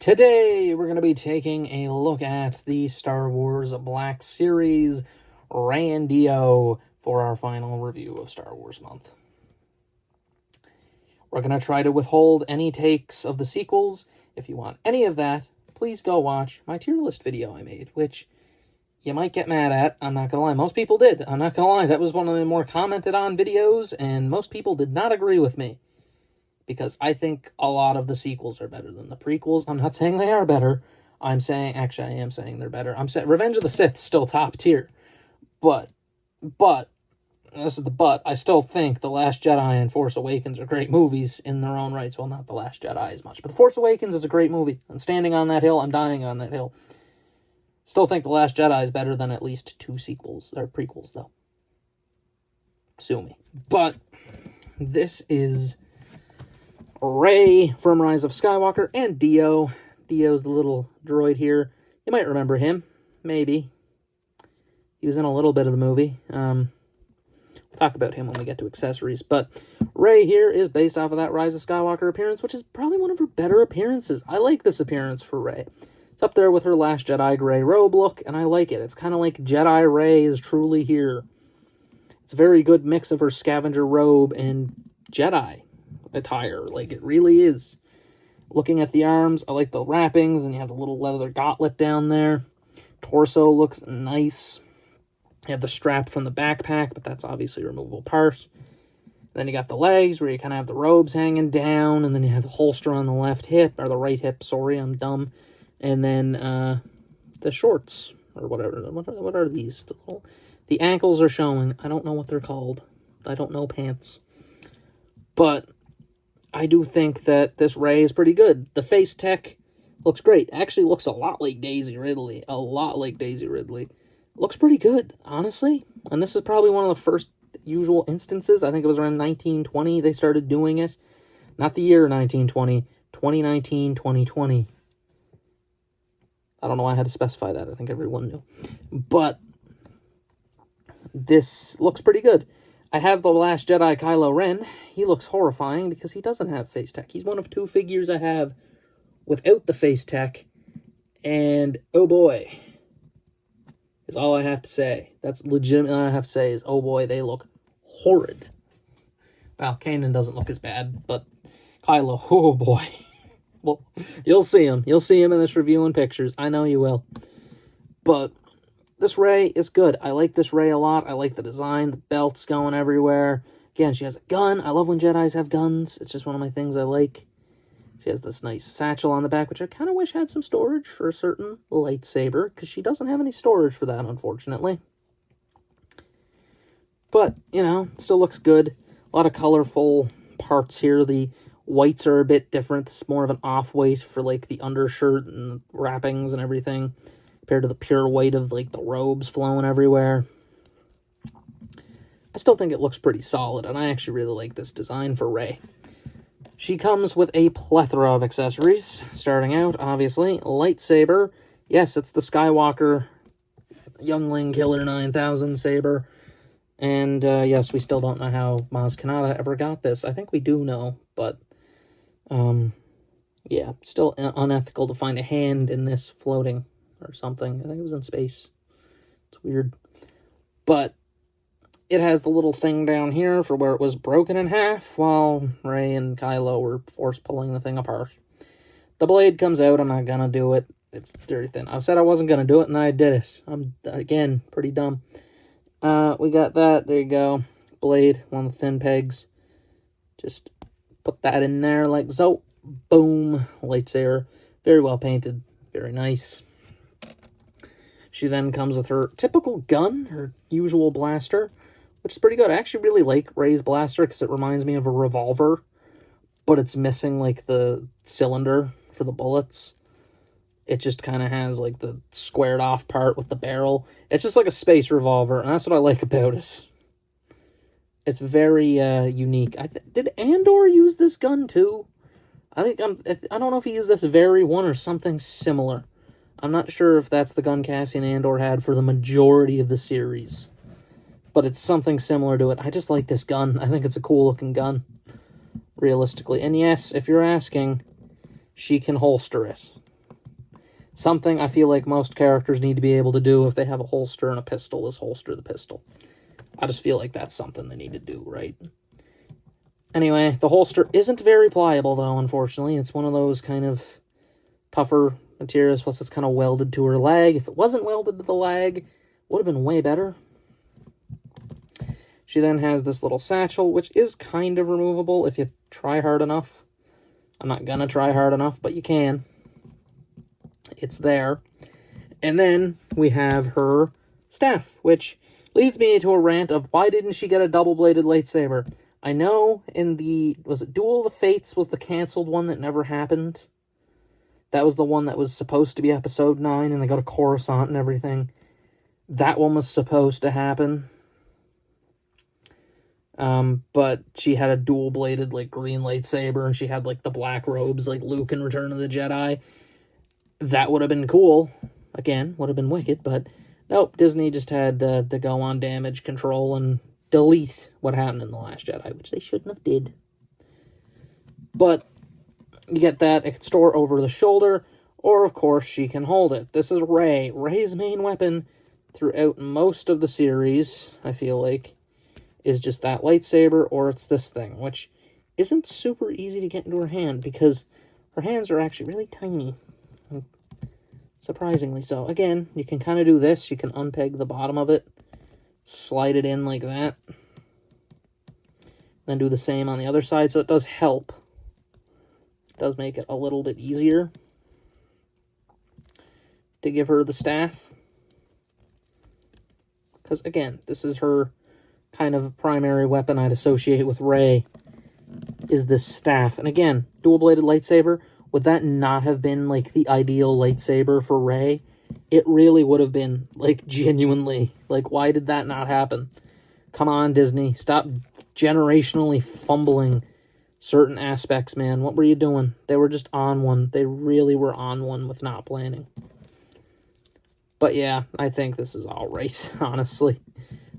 Today, we're going to be taking a look at the Star Wars Black Series Rey and de-0 for our final review of Star Wars Month. We're going to try to withhold any takes of the sequels. If you want any of that, please go watch my tier list video I made, which you might get mad at. I'm not going to lie. Most people did. I'm not going to lie. That was one of the more commented on videos, and most people did not agree with me. Because I think a lot of the sequels are better than the prequels. I'm not saying they are better. I'm saying, actually, I am saying they're better. I'm saying Revenge of the Sith is still top tier. But, this is the but, I still think The Last Jedi and Force Awakens are great movies in their own rights. Well, not The Last Jedi as much, but The Force Awakens is a great movie. I'm standing on that hill. I'm dying on that hill. Still think The Last Jedi is better than at least 2 sequels. Or prequels, though. Sue me. But, this is Rey from Rise of Skywalker and de-0. de-0's the little droid here. You might remember him. Maybe. He was in a little bit of the movie. We'll talk about him when we get to accessories. But Rey here is based off of that Rise of Skywalker appearance, which is probably one of her better appearances. I like this appearance for Rey. It's up there with her Last Jedi gray robe look, and I like it. It's kind of like Jedi Rey is truly here. It's a very good mix of her scavenger robe and Jedi attire. Like, it really is. Looking at the arms, I like the wrappings, and you have the little leather gauntlet down there. Torso looks nice. You have the strap from the backpack, but that's obviously a removable part. Then you got the legs, where you kind of have the robes hanging down, and then you have the holster on the left hip, or the right hip, sorry, I'm dumb. And then, the shorts, or whatever. What are these? The ankles are showing. I don't know what they're called. I don't know pants. But I do think that this Rey is pretty good. The face tech looks great. Actually looks a lot like Daisy Ridley. A lot like Daisy Ridley. Looks pretty good, honestly. And this is probably one of the first usual instances. I think it was around 1920 they started doing it. Not the year 1920. 2019, 2020. I don't know why I had to specify that. I think everyone knew. But this looks pretty good. I have the Last Jedi Kylo Ren. He looks horrifying because he doesn't have face tech. He's one of 2 figures I have without the face tech. And, oh boy, is all I have to say. That's legitimate. All I have to say is, oh boy, they look horrid. Well, Kanan doesn't look as bad, but Kylo, oh boy. Well, you'll see him. You'll see him in this review and pictures. I know you will. But this Rey is good. I like this Rey a lot. I like the design. The belt's going everywhere. Again, she has a gun. I love when Jedis have guns. It's just one of my things I like. She has this nice satchel on the back, which I kind of wish had some storage for a certain lightsaber, because she doesn't have any storage for that, unfortunately. But, you know, still looks good. A lot of colorful parts here. The whites are a bit different. It's more of an off-white for, like, the undershirt and the wrappings and everything, compared to the pure white of, like, the robes flowing everywhere. I still think it looks pretty solid, and I actually really like this design for Rey. She comes with a plethora of accessories. Starting out, obviously, lightsaber. Yes, it's the Skywalker Youngling Killer 9000 saber. And, yes, we still don't know how Maz Kanata ever got this. I think we do know, but, yeah, still unethical to find a hand in this floating or something. I think it was in space. It's weird. But it has the little thing down here for where it was broken in half while Rey and Kylo were force pulling the thing apart. The blade comes out. I'm not gonna do it. It's very thin. I said I wasn't gonna do it, and then I did it. I'm, again, pretty dumb. We got that. There you go. Blade, one of the thin pegs. Just put that in there like so. Boom. Lightsaber. Very well painted. Very nice. She then comes with her typical gun, her usual blaster, which is pretty good. I actually really like Rey's blaster because it reminds me of a revolver, but it's missing, like, the cylinder for the bullets. It just kind of has, like, the squared off part with the barrel. It's just like a space revolver, and that's what I like about it. It's very unique. Did Andor use this gun too? I don't know if he used this very one or something similar. I'm not sure if that's the gun Cassian Andor had for the majority of the series, but it's something similar to it. I just like this gun. I think it's a cool-looking gun, realistically. And yes, if you're asking, she can holster it. Something I feel like most characters need to be able to do if they have a holster and a pistol, is holster the pistol. I just feel like that's something they need to do, right? Anyway, the holster isn't very pliable, though, unfortunately. It's one of those kind of tougher materials, plus it's kind of welded to her leg. If it wasn't welded to the leg, it would have been way better. She then has this little satchel, which is kind of removable if you try hard enough. I'm not gonna try hard enough, but you can. It's there. And then we have her staff, which leads me to a rant of why didn't she get a double-bladed lightsaber? I know in the, was it Duel of the Fates was the canceled one that never happened? That was the one that was supposed to be episode 9, and they go to Coruscant and everything. That one was supposed to happen. But she had a dual-bladed, like, green lightsaber, and she had, like, the black robes, like Luke in Return of the Jedi. That would have been cool. Again, would have been wicked, but nope, Disney just had to go on damage control and delete what happened in The Last Jedi, which they shouldn't have did. But you get that. It can store over the shoulder, or, of course, she can hold it. This is Rey. Rey's main weapon throughout most of the series, I feel like, is just that lightsaber, or it's this thing, which isn't super easy to get into her hand, because her hands are actually really tiny. Surprisingly so. Again, you can kind of do this. You can unpeg the bottom of it, slide it in like that, then do the same on the other side, so it does help. It does make it a little bit easier to give her the staff. Because, again, this is her kind of primary weapon I'd associate with Rey, is this staff. And again, dual-bladed lightsaber, would that not have been, like, the ideal lightsaber for Rey? It really would have been, like, genuinely. Like, why did that not happen? Come on, Disney. Stop generationally fumbling certain aspects, man. What were you doing? They were just on one. They really were on one with not planning. But yeah, I think this is all right, honestly.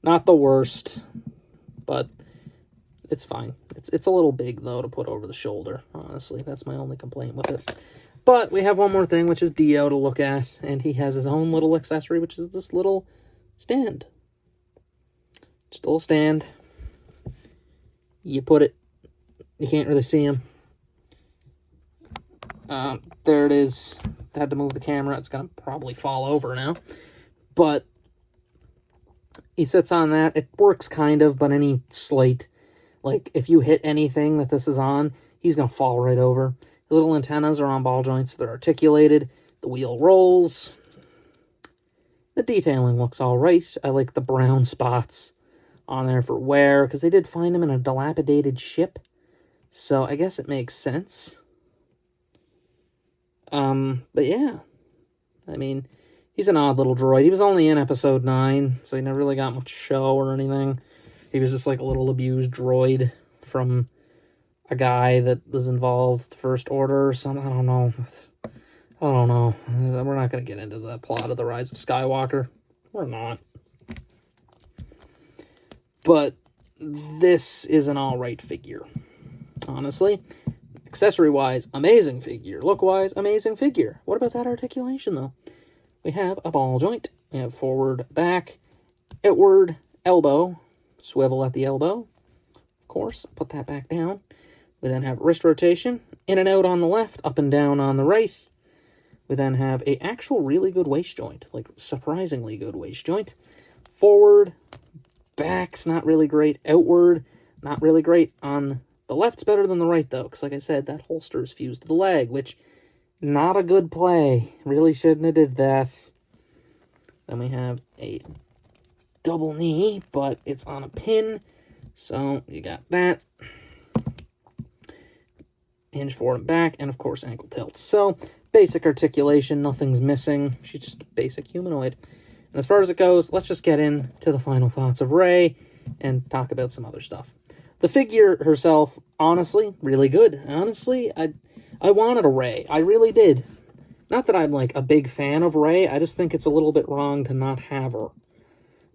Not the worst, but it's fine. It's a little big, though, to put over the shoulder, honestly. That's my only complaint with it. But we have one more thing, which is de-0 to look at, and he has his own little accessory, which is this little stand. Just a little stand. You put it. You can't really see him. There it is. I had to move the camera. It's going to probably fall over now. But he sits on that. It works kind of, but any slight, like, if you hit anything that this is on, he's going to fall right over. The little antennas are on ball joints, so they're articulated. The wheel rolls. The detailing looks all right. I like the brown spots on there for wear, because they did find him in a dilapidated ship. So I guess it makes sense. But yeah. I mean, he's an odd little droid. He was only in episode 9, so he never really got much show or anything. He was just like a little abused droid from a guy that was involved with the First Order or something. I don't know. We're not going to get into the plot of The Rise of Skywalker. We're not. But this is an alright figure. Honestly. Accessory-wise, amazing figure. Look-wise, amazing figure. What about that articulation, though? We have a ball joint. We have forward, back, outward, elbow, swivel at the elbow. Of course, put that back down. We then have wrist rotation, in and out on the left, up and down on the right. We then have a actual really good waist joint, like surprisingly good waist joint. Forward, back's not really great. Outward, not really great. On the left's better than the right, though, because like I said, that holster is fused to the leg, which, not a good play. Really shouldn't have did that. Then we have a double knee, but it's on a pin, so you got that. Hinge forward and back, and of course ankle tilts. So, basic articulation, nothing's missing. She's just a basic humanoid. And as far as it goes, let's just get into the final thoughts of Rey and talk about some other stuff. The figure herself, honestly, really good. Honestly, I wanted a Rey. I really did. Not that I'm, like, a big fan of Rey. I just think it's a little bit wrong to not have her.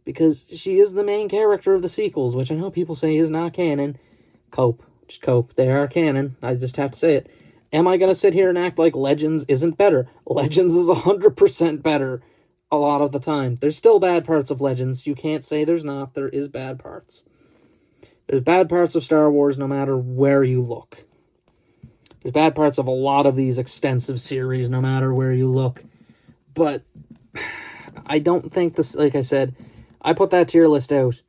Because she is the main character of the sequels, which I know people say is not canon. Cope. Just cope. They are canon. I just have to say it. Am I going to sit here and act like Legends isn't better? Legends is 100% better a lot of the time. There's still bad parts of Legends. You can't say there's not. There is bad parts. There's bad parts of Star Wars no matter where you look. There's bad parts of a lot of these extensive series no matter where you look. But I don't think this, like I said, I put that tier list out.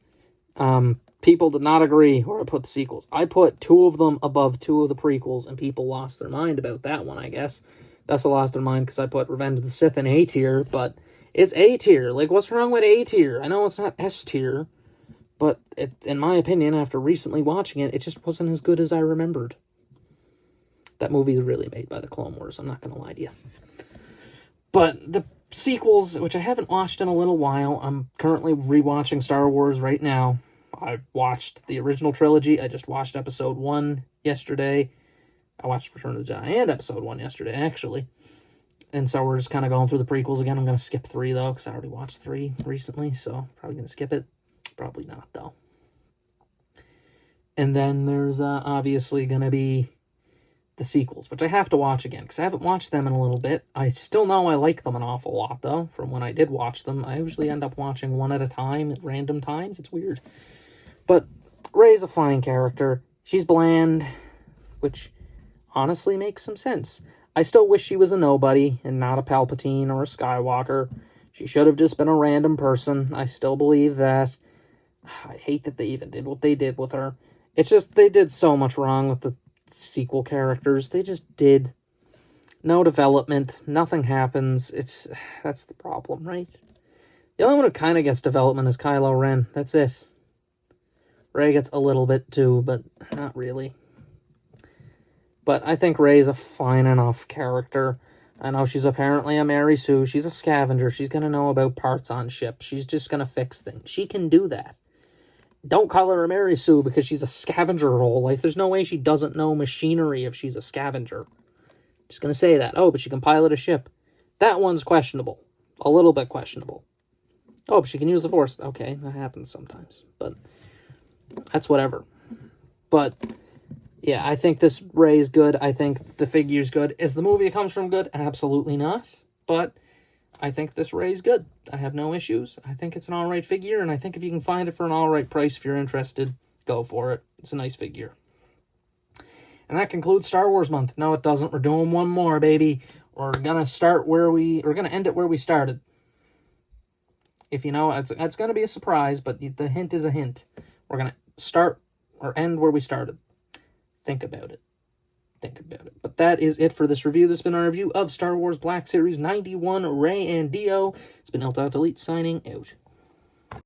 People did not agree where I put the sequels. I put 2 of them above 2 of the prequels, and people lost their mind about that one, I guess. That's a lost their mind because I put Revenge of the Sith in A tier, but it's A tier. Like, what's wrong with A tier? I know it's not S tier, but in my opinion, after recently watching it, it just wasn't as good as I remembered. That movie is really made by the Clone Wars, I'm not going to lie to you. But the sequels, which I haven't watched in a little while, I'm currently rewatching Star Wars right now. I've watched the original trilogy. I just watched episode 1 yesterday. I watched Return of the Jedi and episode 1 yesterday, actually. And so we're just kind of going through the prequels again. I'm going to skip 3, though, because I already watched 3 recently, so probably going to skip it. Probably not, though. And then there's obviously going to be the sequels, which I have to watch again, because I haven't watched them in a little bit. I still know I like them an awful lot, though, from when I did watch them. I usually end up watching one at a time at random times. It's weird. But Rey's a fine character. She's bland, which honestly makes some sense. I still wish she was a nobody and not a Palpatine or a Skywalker. She should have just been a random person. I still believe that. I hate that they even did what they did with her. It's just they did so much wrong with the sequel characters. They just did. No development. Nothing happens. That's the problem, right? The only one who kind of gets development is Kylo Ren. That's it. Rey gets a little bit too, but not really. But I think Rey's a fine enough character. I know she's apparently a Mary Sue. She's a scavenger. She's going to know about parts on ships. She's just going to fix things. She can do that. Don't call her a Mary Sue because she's a scavenger her whole life. There's no way she doesn't know machinery if she's a scavenger. Just going to say that. Oh, but she can pilot a ship. That one's questionable. A little bit questionable. Oh, but she can use the Force. Okay, that happens sometimes. But that's whatever. But yeah, I think this Rey's good. I think the figure's good. Is the movie it comes from good? Absolutely not. But I think this Rey's good. I have no issues. I think it's an alright figure, and I think if you can find it for an alright price, if you're interested, go for it. It's a nice figure. And that concludes Star Wars month. No, it doesn't. We're doing one more, baby. We're gonna end it where we started. If you know, it's gonna be a surprise, but the hint is a hint. We're gonna start or end where we started. Think about it. But that is it for this review. This has been our review of Star Wars Black Series 91, Rey and de-0. It's been Elta Delete signing out.